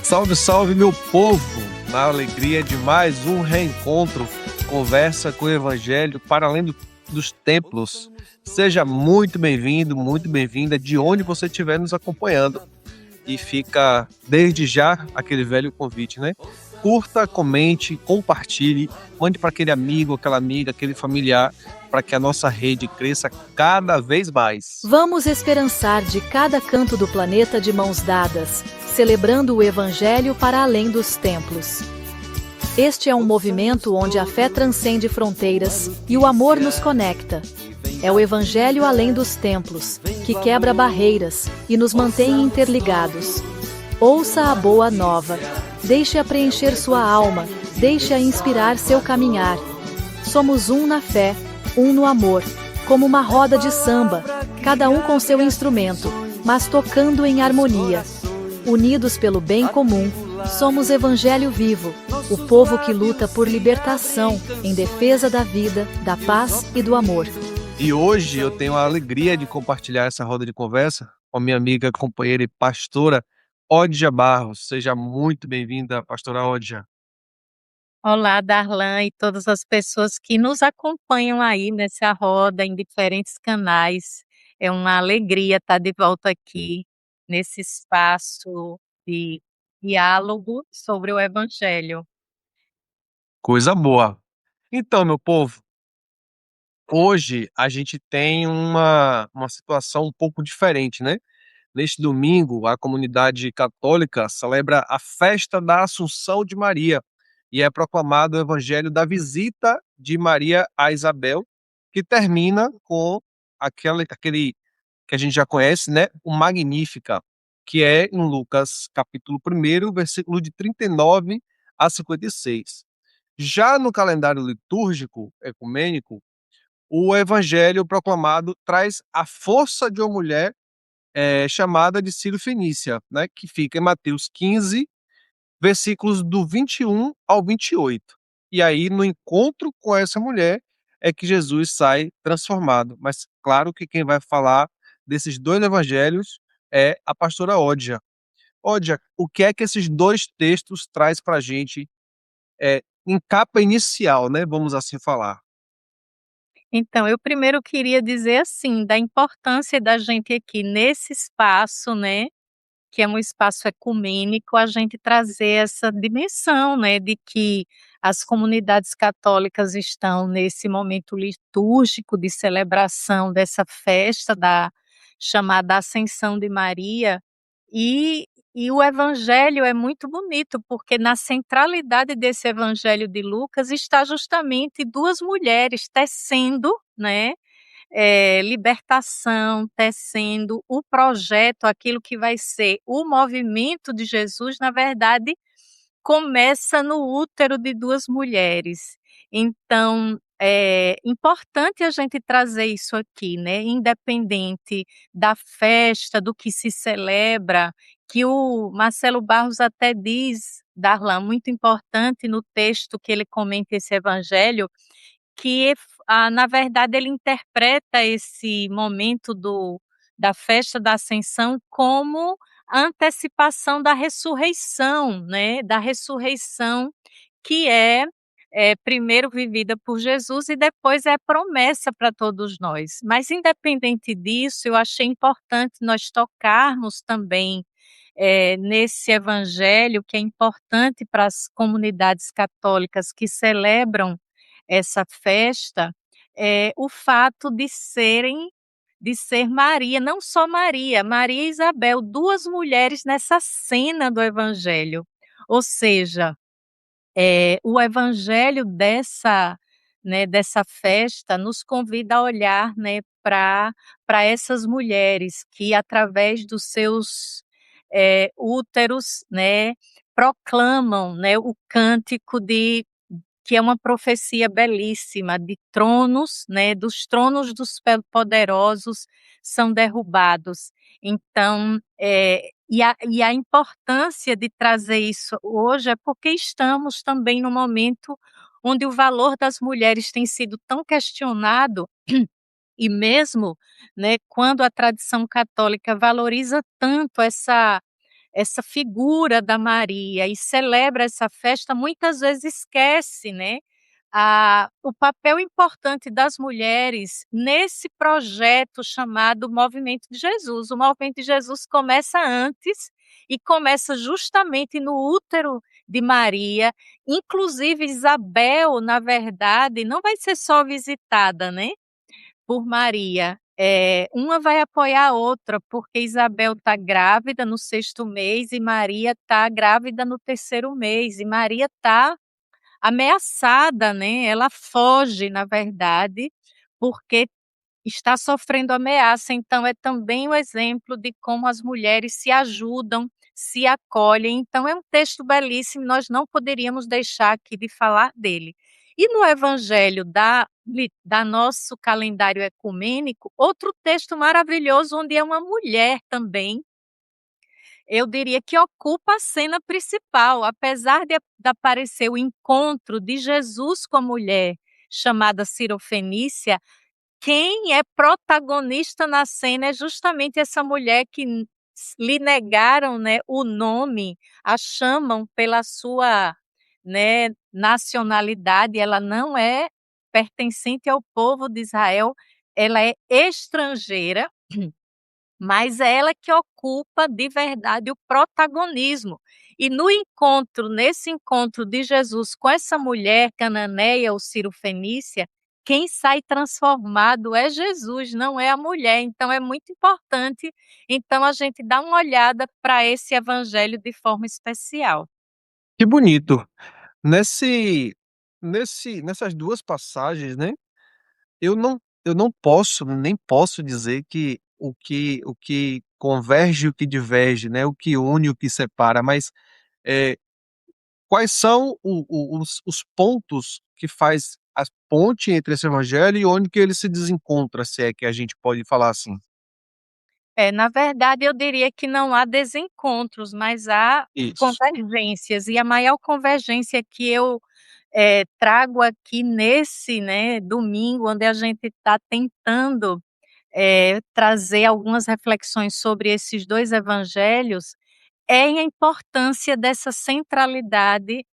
Salve, salve, meu povo! Na alegria de mais um reencontro, conversa com o Evangelho para além dos templos. Seja muito bem-vindo, muito bem-vinda de onde você estiver nos acompanhando. E fica desde já aquele velho convite, né? Curta, comente, compartilhe, mande para aquele amigo, aquela amiga, aquele familiar, para que a nossa rede cresça cada vez mais. Vamos esperançar de cada canto do planeta de mãos dadas, celebrando o Evangelho para além dos templos. Este é um movimento onde a fé transcende fronteiras e o amor nos conecta. É o Evangelho além dos templos, que quebra barreiras e nos mantém interligados. Ouça a boa nova. Deixe-a preencher sua alma, deixe-a inspirar seu caminhar. Somos um na fé, um no amor, como uma roda de samba, cada um com seu instrumento, mas tocando em harmonia. Unidos pelo bem comum, somos Evangelho vivo, o povo que luta por libertação, em defesa da vida, da paz e do amor. E hoje eu tenho a alegria de compartilhar essa roda de conversa com a minha amiga, companheira e pastora Odja Barros. Seja muito bem-vinda, pastora Odja. Olá, Darlan e todas as pessoas que nos acompanham aí nessa roda em diferentes canais. É uma alegria estar de volta aqui nesse espaço de diálogo sobre o Evangelho. Coisa boa. Então, meu povo, hoje a gente tem uma situação um pouco diferente, né? Neste domingo, a comunidade católica celebra a festa da Assunção de Maria e é proclamado o evangelho da visita de Maria a Isabel, que termina com aquele que a gente já conhece, né? O Magnífica, que é em Lucas capítulo 1, versículo de 39 a 56. Já no calendário litúrgico ecumênico, o evangelho proclamado traz a força de uma mulher chamada de Ciro Fenícia, né, que fica em Mateus 15, versículos do 21 ao 28. E aí, no encontro com essa mulher, é que Jesus sai transformado. Mas claro que quem vai falar desses dois evangelhos é a pastora Odja. Odja, o que é que esses dois textos traz para a gente em capa inicial, né? Vamos assim falar. Então, eu primeiro queria dizer assim, da importância da gente aqui nesse espaço, né, que é um espaço ecumênico, a gente trazer essa dimensão, né, de que as comunidades católicas estão nesse momento litúrgico de celebração dessa festa da chamada Ascensão de Maria, e o evangelho é muito bonito, porque na centralidade desse evangelho de Lucas está justamente duas mulheres tecendo, né, libertação, tecendo o projeto, aquilo que vai ser o movimento de Jesus, na verdade, começa no útero de duas mulheres. Então, é importante a gente trazer isso aqui, né, independente da festa, do que se celebra, que o Marcelo Barros até diz, Darlan, muito importante no texto que ele comenta esse evangelho, que na verdade ele interpreta esse momento da festa da Ascensão como a antecipação da ressurreição, né, da ressurreição que é primeiro vivida por Jesus e depois é promessa para todos nós. Mas independente disso, eu achei importante nós tocarmos também, nesse evangelho que é importante para as comunidades católicas que celebram essa festa, o fato de ser Maria, não só Maria, Maria e Isabel, 2 mulheres nessa cena do evangelho. Ou seja, o evangelho dessa festa nos convida a olhar, né, para essas mulheres que através dos seus, úteros, né, proclamam, né, o cântico de que é uma profecia belíssima de tronos, né, dos tronos dos poderosos são derrubados. Então, e a importância de trazer isso hoje é porque estamos também num momento onde o valor das mulheres tem sido tão questionado e mesmo, né, quando a tradição católica valoriza tanto essa figura da Maria e celebra essa festa, muitas vezes esquece, né, o papel importante das mulheres nesse projeto chamado Movimento de Jesus. O Movimento de Jesus começa antes e começa justamente no útero de Maria. Inclusive Isabel, na verdade, não vai ser só visitada, né, por Maria. Uma vai apoiar a outra, porque Isabel está grávida no 6º mês e Maria está grávida no 3º mês, e Maria está ameaçada, né, ela foge, na verdade, porque está sofrendo ameaça. Então é também um exemplo de como as mulheres se ajudam, se acolhem. Então é um texto belíssimo, nós não poderíamos deixar aqui de falar dele. E no evangelho da nosso calendário ecumênico, outro texto maravilhoso, onde é uma mulher também, eu diria que ocupa a cena principal, apesar de aparecer o encontro de Jesus com a mulher chamada Cirofenícia. Quem é protagonista na cena é justamente essa mulher que lhe negaram, né, o nome, a chamam pela sua, né, nacionalidade. Ela não é pertencente ao povo de Israel, ela é estrangeira, mas é ela que ocupa de verdade o protagonismo. E nesse encontro de Jesus com essa mulher cananeia ou Cirofenícia, quem sai transformado é Jesus, não é a mulher. Então é muito importante, então, a gente dar uma olhada para esse evangelho de forma especial. Que bonito. Nessas 2 passagens, né, eu não posso, nem posso dizer que o que converge e o que diverge, né, o que une e o que separa, mas, eh, quais são os pontos que faz a ponte entre esse evangelho e onde que ele se desencontra, se é que a gente pode falar assim? Na verdade, eu diria que não há desencontros, mas há Isso. convergências, e a maior convergência que eu trago aqui nesse, né, domingo, onde a gente está tentando, trazer algumas reflexões sobre esses 2 evangelhos, é a importância dessa centralidade,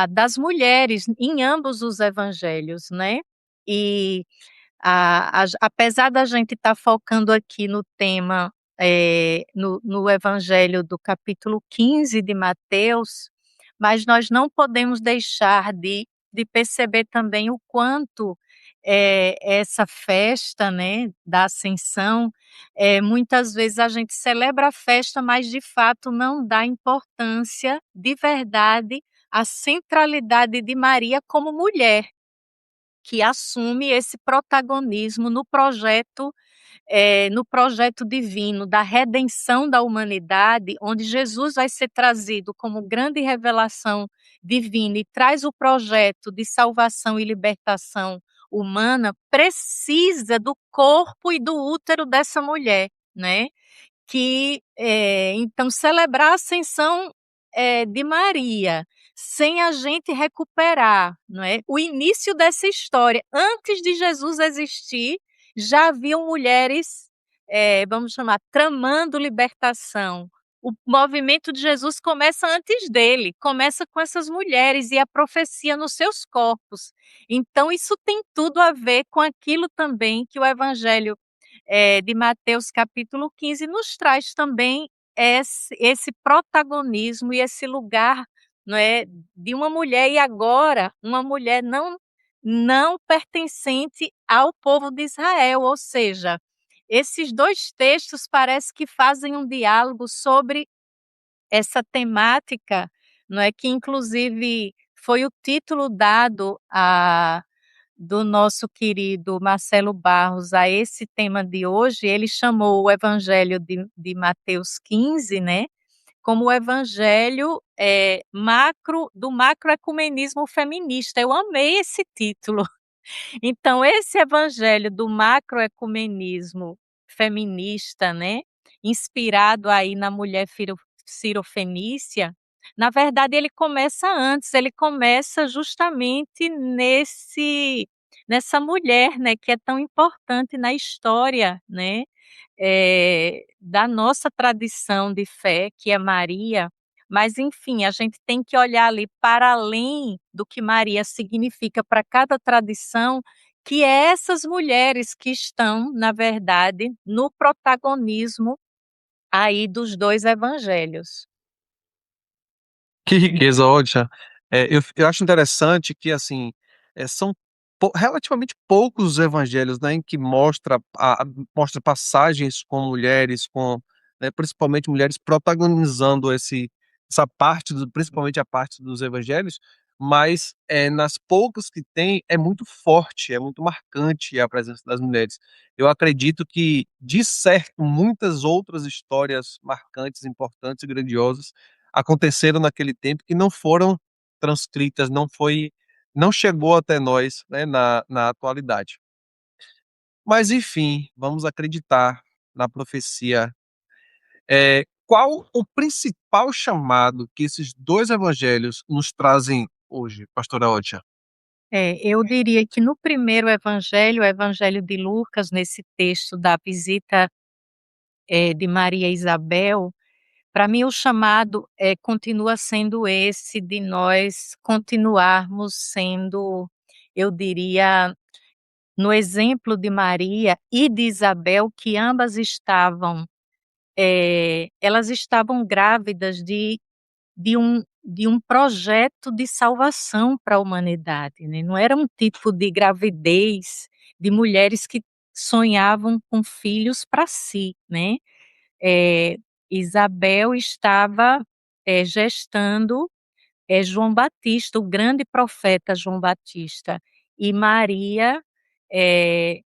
das mulheres em ambos os evangelhos, né. E apesar da gente estar focando aqui no tema, no evangelho do capítulo 15 de Mateus, mas nós não podemos deixar de perceber também o quanto, essa festa, né, da Ascensão, muitas vezes a gente celebra a festa, mas de fato não dá importância de verdade à centralidade de Maria como mulher, que assume esse protagonismo no projeto divino da redenção da humanidade, onde Jesus vai ser trazido como grande revelação divina e traz o projeto de salvação e libertação humana. Precisa do corpo e do útero dessa mulher, né? Então celebrar a ascensão, de Maria, sem a gente recuperar, não é, o início dessa história. Antes de Jesus existir, já haviam mulheres, vamos chamar, tramando libertação. O movimento de Jesus começa antes dele, começa com essas mulheres e a profecia nos seus corpos. Então isso tem tudo a ver com aquilo também que o evangelho de Mateus capítulo 15 nos traz também esse protagonismo e esse lugar, não é, de uma mulher, e agora uma mulher não pertencente ao povo de Israel. Ou seja, esses 2 textos parece que fazem um diálogo sobre essa temática, não é, que inclusive foi o título dado do nosso querido Marcelo Barros a esse tema de hoje. Ele chamou o evangelho de Mateus 15, né, como o evangelho, do macroecumenismo feminista. Eu amei esse título. Então esse evangelho do macroecumenismo feminista, né, inspirado aí na mulher cirofenícia, na verdade ele começa antes, ele começa justamente nessa mulher, né, que é tão importante na história, né, da nossa tradição de fé, que é Maria. Mas, enfim, a gente tem que olhar ali para além do que Maria significa para cada tradição, que é essas mulheres que estão, na verdade, no protagonismo aí dos 2 evangelhos. Que riqueza, olha, eu acho interessante que, assim, são relativamente poucos os evangelhos, né, em que mostra passagens com mulheres, né, principalmente mulheres protagonizando essa parte principalmente a parte dos evangelhos, mas, nas poucas que tem, é muito forte, é muito marcante a presença das mulheres. Eu acredito que, de certo, muitas outras histórias marcantes, importantes e grandiosas aconteceram naquele tempo que não foram transcritas, não chegou até nós, né, na atualidade. Mas enfim, vamos acreditar na profecia. Qual o principal chamado que esses 2 evangelhos nos trazem hoje, pastora Odja? Eu diria que no primeiro evangelho, o evangelho de Lucas, nesse texto da visita, de Maria e Isabel, para mim o chamado, continua sendo esse de nós continuarmos sendo, eu diria, no exemplo de Maria e de Isabel, que ambas elas estavam grávidas de um projeto de salvação para a humanidade, né, não era um tipo de gravidez de mulheres que sonhavam com filhos para si, né. Eh, Isabel estava, gestando, João Batista, o grande profeta João Batista, e Maria, eh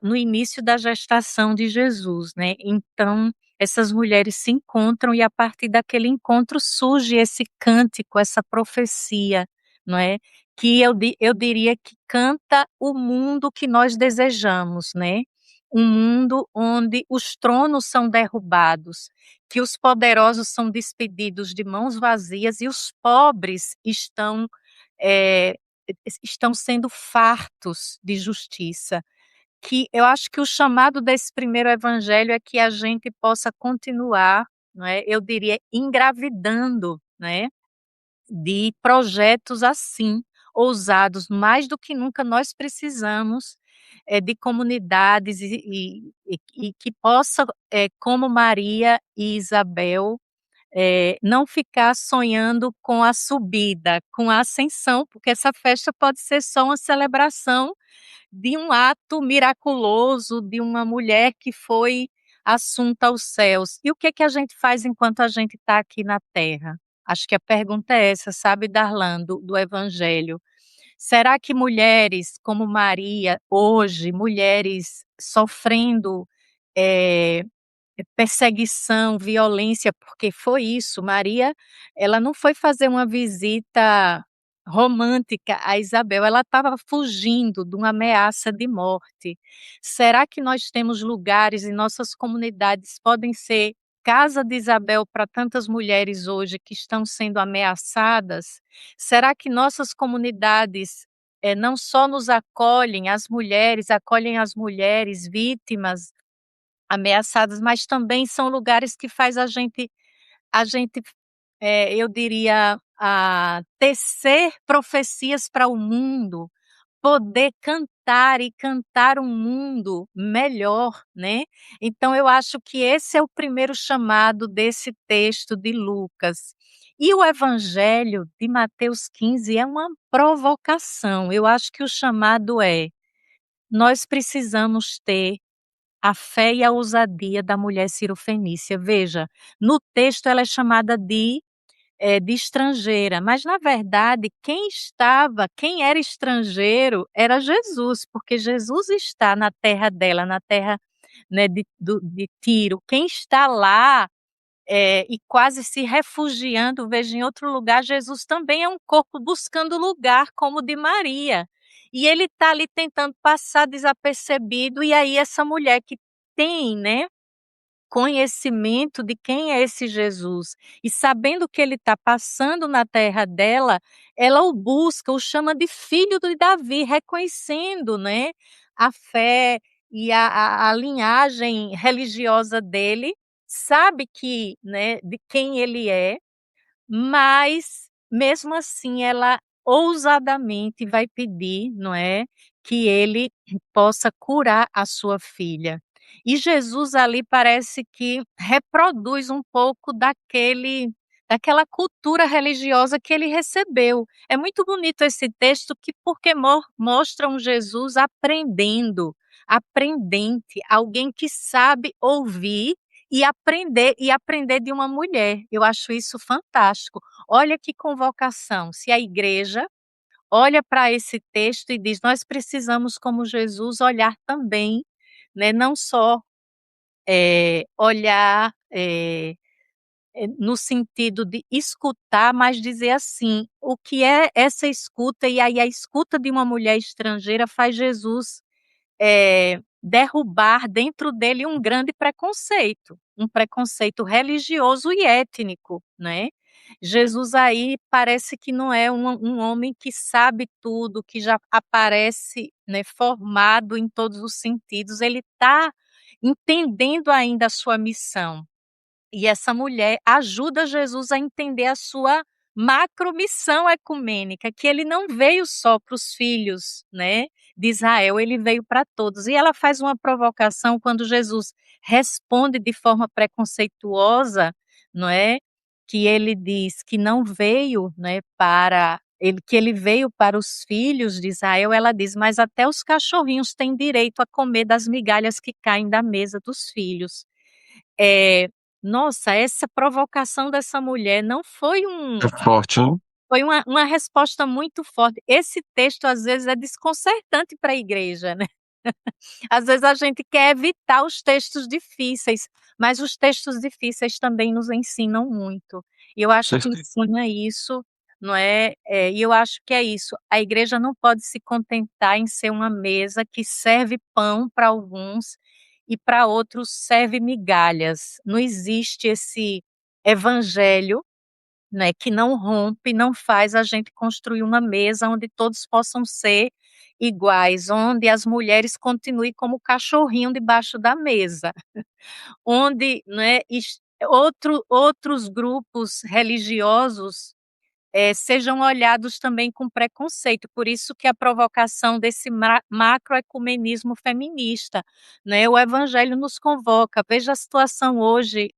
no início da gestação de Jesus, né, então essas mulheres se encontram e a partir daquele encontro surge esse cântico, essa profecia, não é, que eu diria que canta o mundo que nós desejamos, né, um mundo onde os tronos são derrubados, que os poderosos são despedidos de mãos vazias e os pobres eh, estão sendo fartos de justiça. Que eu acho que o chamado desse primeiro evangelho é que a gente possa continuar, não é, eu diria engravidando, né, de projetos assim, ousados, mais do que nunca nós precisamos, de comunidades e que possa, como Maria e Isabel, não ficar sonhando com a subida, com a ascensão, porque essa festa pode ser só uma celebração de um ato miraculoso de uma mulher que foi assunta aos céus. E o que é que a gente faz enquanto a gente está aqui na terra? Acho que a pergunta é essa, sabe, Darlan, do evangelho. Será que mulheres como Maria, hoje, mulheres sofrendo, eh perseguição, violência, porque foi isso, Maria, ela não foi fazer uma visita romântica a Isabel, ela estava fugindo de uma ameaça de morte. Será que nós temos lugares em nossas comunidades podem ser casa de Isabel para tantas mulheres hoje que estão sendo ameaçadas? Será que nossas comunidades, não só nos acolhem as mulheres vítimas ameaçadas, mas também são lugares que faz a gente, eu diria, tecer profecias para o mundo, poder cantar e cantar um mundo melhor, né. Então eu acho que esse é o primeiro chamado desse texto de Lucas. E o evangelho de Mateus 15 é uma provocação, eu acho que o chamado é: nós precisamos ter a fé e a ousadia da mulher cirofenícia. Veja, no texto ela é chamada de estrangeira, mas na verdade quem era estrangeiro era Jesus, porque Jesus está na terra dela, na terra, né, de Tiro. Quem está lá, e quase se refugiando, veja, em outro lugar, Jesus também é um corpo buscando lugar como o de Maria. E ele está ali tentando passar desapercebido, e aí essa mulher que tem, né, conhecimento de quem é esse Jesus, e sabendo que ele está passando na terra dela, ela o busca, o chama de filho de Davi, reconhecendo, né, a fé e a linhagem religiosa dele, sabe que, né, de quem ele é, mas, mesmo assim, ela ousadamente vai pedir, não é, que ele possa curar a sua filha. E Jesus ali parece que reproduz um pouco daquela cultura religiosa que ele recebeu. É muito bonito esse texto que porque mostra um Jesus aprendendo, aprendente, alguém que sabe ouvir e aprender de uma mulher. Eu acho isso fantástico. Olha que convocação, se a igreja olha para esse texto e diz: "Nós precisamos, como Jesus, olhar também", né, não só, olhar, no sentido de escutar, mas dizer assim, o que é essa escuta, e aí a escuta de uma mulher estrangeira faz Jesus derrubar dentro dele um grande preconceito, um preconceito religioso e étnico, né. Jesus aí parece que não é um homem que sabe tudo, que já aparece, né, formado em todos os sentidos, ele está entendendo ainda a sua missão. E essa mulher ajuda Jesus a entender a sua macromissão ecumênica, que ele não veio só para os filhos, né, de Israel, ele veio para todos. E ela faz uma provocação quando Jesus responde de forma preconceituosa, não é, que ele diz que não veio, né, que ele veio para os filhos de Israel, ela diz: "Mas até os cachorrinhos têm direito a comer das migalhas que caem da mesa dos filhos". Eh, Nossa, essa provocação dessa mulher não foi É forte, hein? foi uma resposta muito forte. Esse texto, às vezes, é desconcertante para a igreja, né. Às vezes a gente quer evitar os textos difíceis, mas os textos difíceis também nos ensinam muito. E eu acho que Certeza. ensina isso, não é, e eu acho que é isso, a igreja não pode se contentar em ser uma mesa que serve pão para alguns e para outros serve migalhas. Não existe esse evangelho, né, que não rompe, não faz a gente construir uma mesa onde todos possam ser iguais, onde as mulheres continuem como cachorrinho debaixo da mesa, onde, né, outros grupos religiosos sejam olhados também com preconceito, por isso que a provocação desse macroecumenismo feminista, né, o evangelho nos convoca, veja a situação hoje,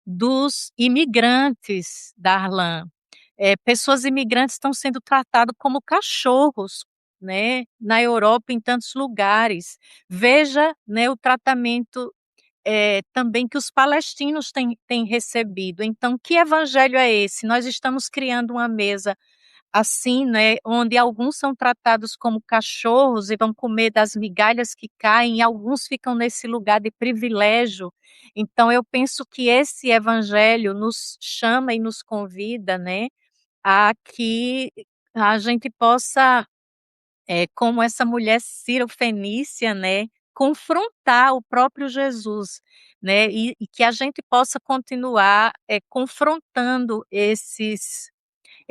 dos imigrantes, Darlan, pessoas imigrantes estão sendo tratados como cachorros, né, na Europa, em tantos lugares. Veja, né, o tratamento também que os palestinos têm recebido. Então, que evangelho é esse? Nós estamos criando uma mesa assim, né, onde alguns são tratados como cachorros e vão comer das migalhas que caem, e alguns ficam nesse lugar de privilégio. Então, eu penso que esse evangelho nos chama e nos convida, né, a que a gente possa como essa mulher Ciro-fenícia, né, confrontar o próprio Jesus, né, e que a gente possa continuar, confrontando esse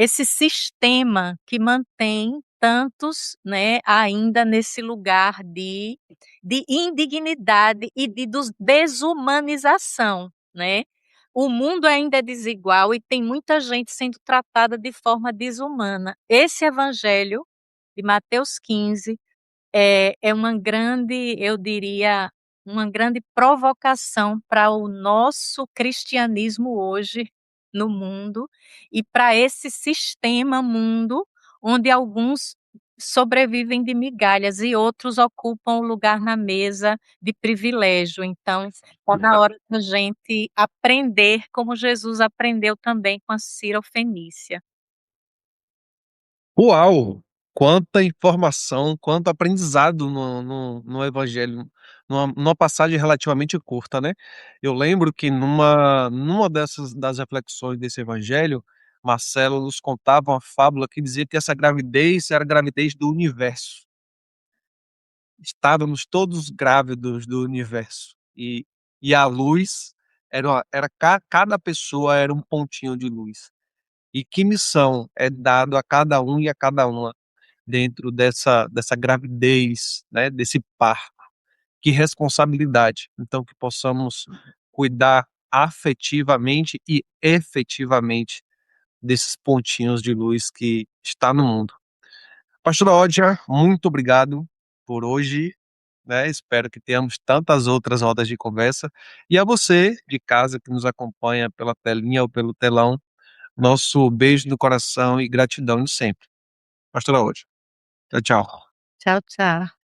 sistema que mantém tantos, né, ainda nesse lugar de indignidade e de desumanização, né. O mundo ainda é desigual e tem muita gente sendo tratada de forma desumana. Esse evangelho de Mateus 15 é uma grande, eu diria, uma grande provocação para o nosso cristianismo hoje no mundo e para esse sistema mundo, onde alguns sobrevivem de migalhas e outros ocupam o lugar na mesa de privilégio. Então, está na hora da gente aprender como Jesus aprendeu também com a Ciro-fenícia. Uau! Quanta informação, quanto aprendizado no evangelho, numa passagem relativamente curta, né. Eu lembro que numa dessas das reflexões desse evangelho, Marcelo nos contava uma fábula que dizia que essa gravidez era a gravidez do universo. Estávamos todos grávidos do universo. e a luz cada pessoa era um pontinho de luz. E que missão é dado a cada um e a cada uma dentro dessa gravidez, né, desse parto? Que responsabilidade. Então, que possamos cuidar afetivamente e efetivamente desses pontinhos de luz que está no mundo. Pastora Odja, muito obrigado por hoje, né? Espero que tenhamos tantas outras rodas de conversa. E a você de casa que nos acompanha pela telinha ou pelo telão, nosso beijo no coração e gratidão de sempre. Pastora Odja. Tchau, tchau. Tchau, tchau.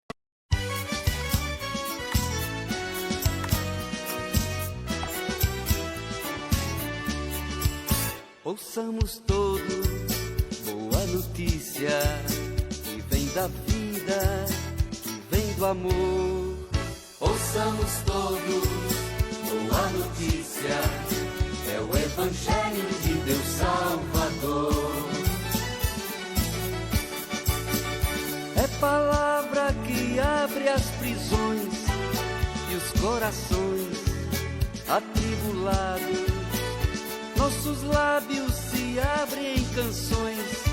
Ouçamos todos boa notícia que vem da vida, que vem do amor. Ouçamos todos boa notícia, é o Evangelho de Deus Salvador. É palavra que abre as prisões e os corações atribulados. Nossos lábios se abrem em canções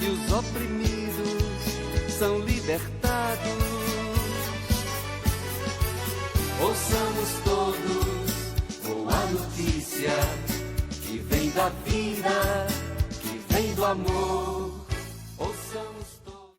e os oprimidos são libertados. Ouçamos todos boa notícia que vem da vida, que vem do amor.